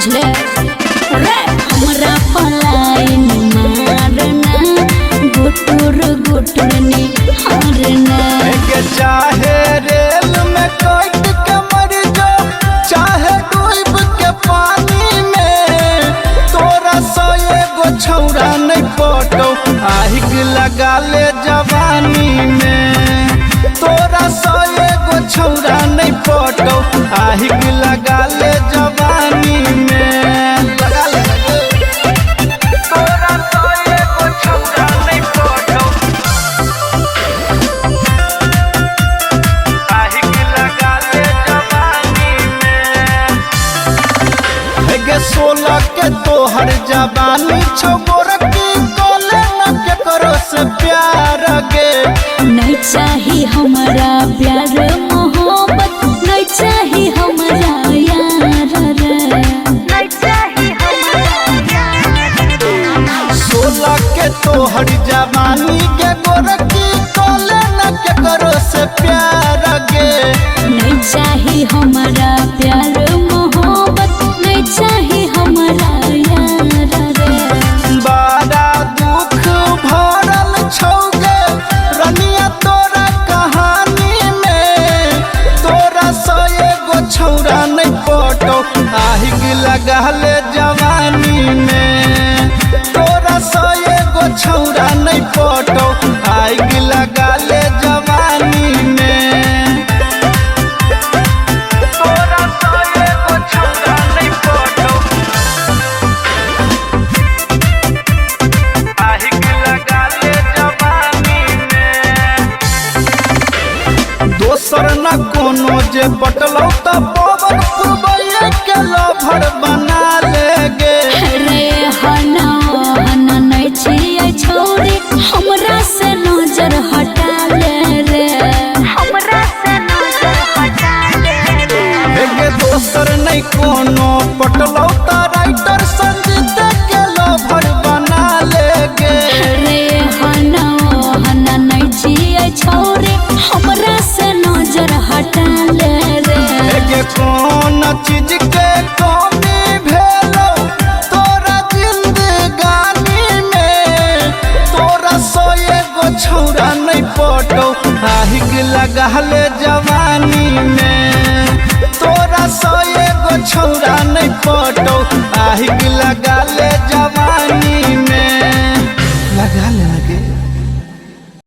बुझले रे हमरा पलायन मारना गुटुर गुटुरनी हारना के चाहे रेल में कट के मर जा चाहे डूब के पानी में तोरा सो एगो छौरा नहीं पटो आहिक लगा ले जवानी में तोरा सो एगो छौरा नहीं पटो आहिक लगा ले जवानी में लगा ले तोरा सो एगो छौरा नहीं पटो आहिक लगा ले जवानी में हेगे 16 के तोहर जवानी छोगोर की कोले न के करो से प्यार गे नहीं चाही हमारा प्यार मोहब्बत नहीं चाही हमारा यार रे नहीं चाही हमारा यार 16 के तोहर जवानी के गोर की कोले न के करो से प्यार गे नहीं चाही हमारा प्यार मोहब्बत नहीं चाही हमारा यार रे बड़ा दुख भरल छौगे रनिया तोरा कहानी में तोरा सो एगो छौरा नहीं पटो आहिक लगा ले जवानी में तोरा सो एगो छौरा नहीं पटो आहिक लगा ले जवानी में तोरा सो एगो छौरा नहीं पटो आहिक लगा ले जवानी में दोसर न कोनो जे पटलौ त पवन पुरबैया के लभर बना ले गे रे हना हना नहीं छिए छोरी हमरा से नजर हटा ले रे हमरा से नजर हटा ले रे हेगे दोसर नहीं कोनो पटलौ त राइटर संजीत के लभर बना ले गे रे हना हना नहीं छिए छोरी हमरा से नजर हटा ले रे हेगे कौन चीज के कमी भेलो तोरा जिंदगानी में तोरा सो एगो छौरा नहीं पटो आहिक लगा ले जवानी में तोरा सो एगो छौरा नहीं पटो आहिक लगा